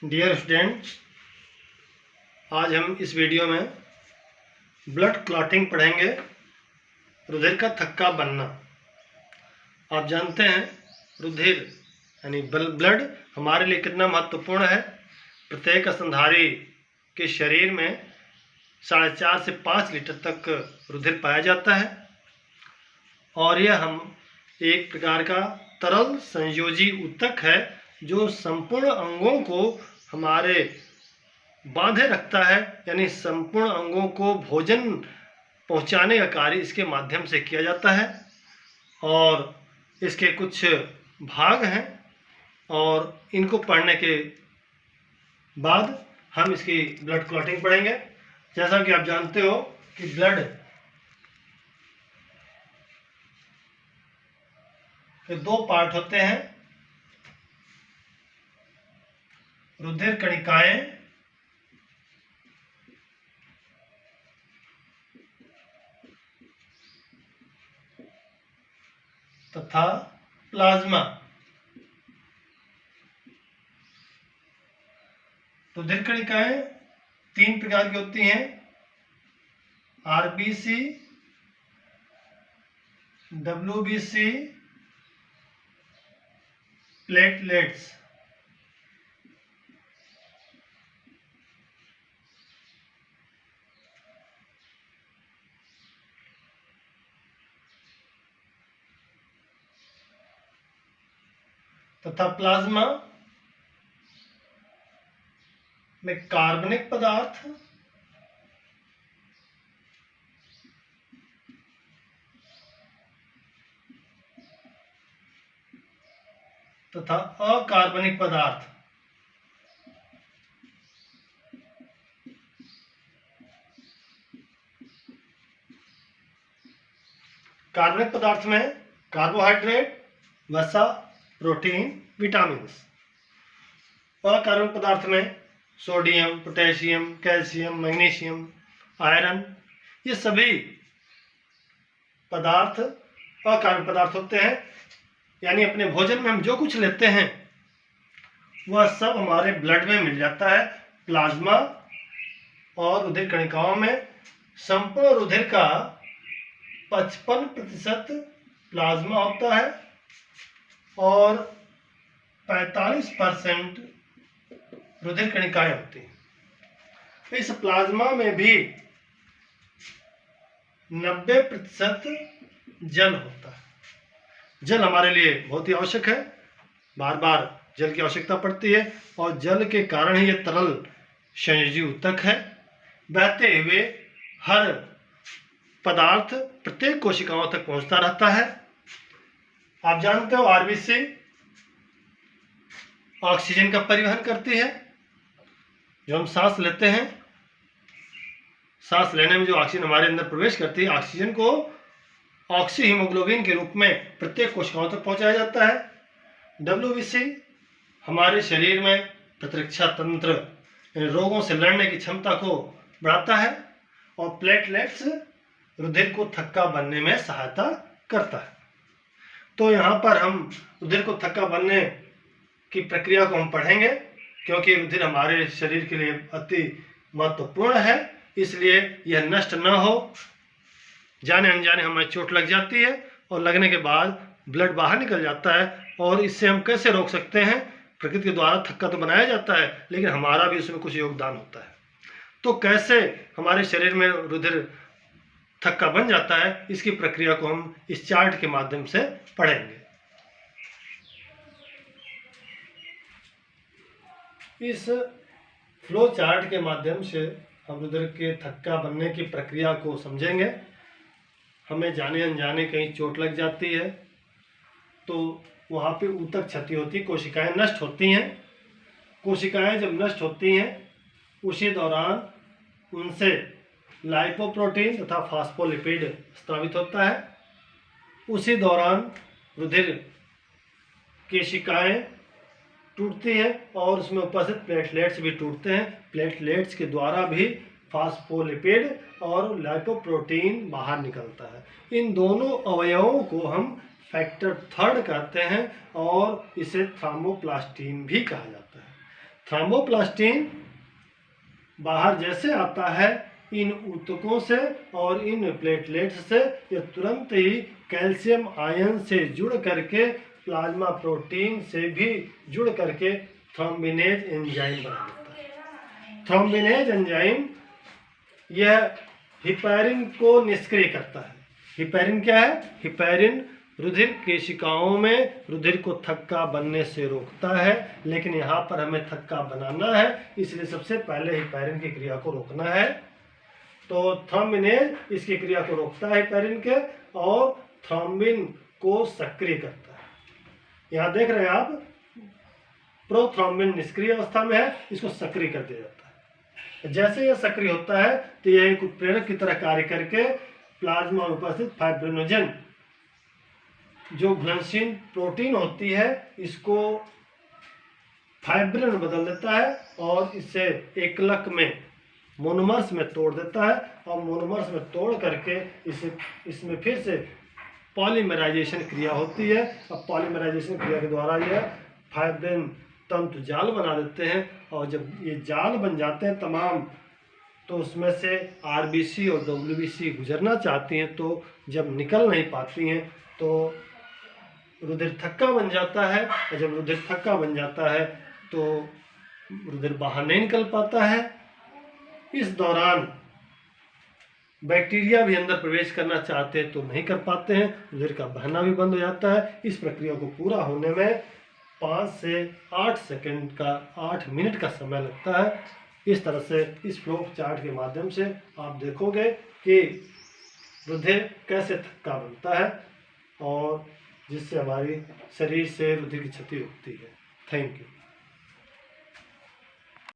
Dear student, आज हम इस वीडियो में ब्लड क्लॉटिंग पढ़ेंगे। रुधिर का थक्का बनना। आप जानते हैं रुधिर यानी ब्लड हमारे लिए कितना महत्वपूर्ण है। प्रत्येक स्तनधारी के शरीर में 4.5 से 5 लीटर तक रुधिर पाया जाता है और यह हम एक प्रकार का तरल संयोजी ऊतक है जो संपूर्ण अंगों को हमारे बांधे रखता है, यानी संपूर्ण अंगों को भोजन पहुंचाने का कार्य इसके माध्यम से किया जाता है। और इसके कुछ भाग हैं और इनको पढ़ने के बाद हम इसकी ब्लड क्लॉटिंग पढ़ेंगे। जैसा कि आप जानते हो कि ब्लड के 2 पार्ट होते हैं, रुधिर कणिकाएं तथा प्लाज्मा। रुधिर कणिकाएं 3 प्रकार की होती हैं, आरबीसी, डब्ल्यूबीसी, प्लेटलेट्स। तथा प्लाज्मा में कार्बनिक पदार्थ तथा अकार्बनिक पदार्थ। कार्बनिक पदार्थ में कार्बोहाइड्रेट, वसा, प्रोटीन, विटामिन। अकार्बनिक पदार्थ में sodium, potassium, calcium, magnesium, iron. ये सभी पदार्थ अकार्बनिक पदार्थ होते हैं, यानी अपने भोजन में हम जो कुछ लेते हैं वह सब हमारे ब्लड में मिल जाता है। प्लाज्मा और रुधिर कणिकाओं में संपूर्ण रुधिर का 55% प्लाज्मा होता है और 45% रुधिर कणिकाएं होती हैं। इस प्लाज्मा में भी 90% जल होता है। जल हमारे लिए बहुत ही आवश्यक है, बार बार जल की आवश्यकता पड़ती है और जल के कारण ही यह तरल संयोजी ऊतक है। बहते हुए हर पदार्थ प्रत्येक कोशिकाओं तक पहुंचता रहता है। आप जानते हो आरबीसी ऑक्सीजन का परिवहन करती है। जो हम सांस लेते हैं, सांस लेने में जो ऑक्सीजन हमारे अंदर प्रवेश करती है, ऑक्सीजन को ऑक्सी हीमोग्लोबिन के रूप में प्रत्येक कोशिकाओं तक पहुंचाया जाता है। डब्ल्यूबीसी हमारे शरीर में प्रतिरक्षा तंत्र, रोगों से लड़ने की क्षमता को बढ़ाता है और प्लेटलेट्स रुधिर को थक्का बनने में सहायता करता है। तो यहाँ पर हम रुधिर को थक्का बनने की प्रक्रिया को हम पढ़ेंगे, क्योंकि रुधिर हमारे शरीर के लिए अति महत्वपूर्ण है। इसलिए यह नष्ट न हो, जाने अनजाने हमें चोट लग जाती है और लगने के बाद ब्लड बाहर निकल जाता है। और इससे हम कैसे रोक सकते हैं? प्रकृति के द्वारा थक्का तो बनाया जाता है, लेकिन हमारा भी उसमें कुछ योगदान होता है। तो कैसे हमारे शरीर में रुधिर थक्का बन जाता है, इसकी प्रक्रिया को हम इस चार्ट के माध्यम से पढ़ेंगे। इस फ्लो चार्ट के माध्यम से हम रुधिर के थक्का बनने की प्रक्रिया को समझेंगे। हमें जाने अनजाने कहीं चोट लग जाती है तो वहाँ पे ऊतक क्षति होती है, कोशिकाएं नष्ट होती हैं। कोशिकाएं जब नष्ट होती हैं उसी दौरान उनसे लाइपोप्रोटीन तथा फास्फोलिपिड स्रावित होता है। उसी दौरान रुधिर केशिकाएं टूटती है और उसमें उपस्थित प्लेटलेट्स भी टूटते हैं। प्लेटलेट्स के द्वारा भी फास्फोलिपिड और लाइपोप्रोटीन बाहर निकलता है। इन दोनों अवयवों को हम फैक्टर 3 कहते हैं और इसे थ्रोम्बोप्लास्टिन भी कहा जाता है। थ्रोम्बोप्लास्टिन बाहर जैसे आता है, इन ऊतकों से और इन प्लेटलेट्स से यह तुरंत ही कैल्शियम आयन से जुड़ करके प्लाज्मा प्रोटीन से भी जुड़ करके थ्रोम्बिनेज एंजाइम बना देता है। थ्रोम्बिनेज एंजाइम यह हिपैरिन को निष्क्रिय करता है। हिपैरिन क्या है? हिपैरिन रुधिर केशिकाओं में रुधिर को थक्का बनने से रोकता है, लेकिन यहाँ पर हमें थक्का बनाना है, इसलिए सबसे पहले हिपैरिन की क्रिया को रोकना है। तो थ्रोम्बिनेज इसकी क्रिया को रोकता है हिपैरिन के, और थ्रोम्बिन को सक्रिय करता है। यहाँ देख रहे हैं आप, प्रोथ्रोम्बिन निष्क्रिय अवस्था में है, इसको सक्रिय कर दिया जाता है। जैसे यह सक्रिय होता है तो यह एक उत्प्रेरक की तरह कार्य करके प्लाज्मा में उपस्थित फाइब्रिनोजन जो घुलनशील प्रोटीन होती है, इसको फाइब्रिन में बदल देता है और इसे एकलक में मोनोमर्स में तोड़ देता है, और मोनोमर्स में तोड़ करके इसमें फिर से पॉलीमराइजेशन क्रिया होती है। अब पॉलीमराइजेशन क्रिया के द्वारा यह फाइब्रिन तंतु जाल बना देते हैं, और जब ये जाल बन जाते हैं तमाम, तो उसमें से आरबीसी और डब्ल्यूबीसी गुजरना चाहती हैं, तो जब निकल नहीं पाती हैं तो रुधिर थक्का बन जाता है, और जब रुधिर थक्का बन जाता है तो रुधिर बाहर नहीं निकल पाता है। इस दौरान बैक्टीरिया भी अंदर प्रवेश करना चाहते हैं तो नहीं कर पाते हैं, रुधिर का बहना भी बंद हो जाता है। इस प्रक्रिया को पूरा होने में 5 से 8 सेकंड का 8 मिनट का समय लगता है। इस तरह से इस फ्लो चार्ट के माध्यम से आप देखोगे कि रुधिर कैसे थक्का बनता है, और जिससे हमारी शरीर से रुधिर की क्षति रुकती है। Thank you.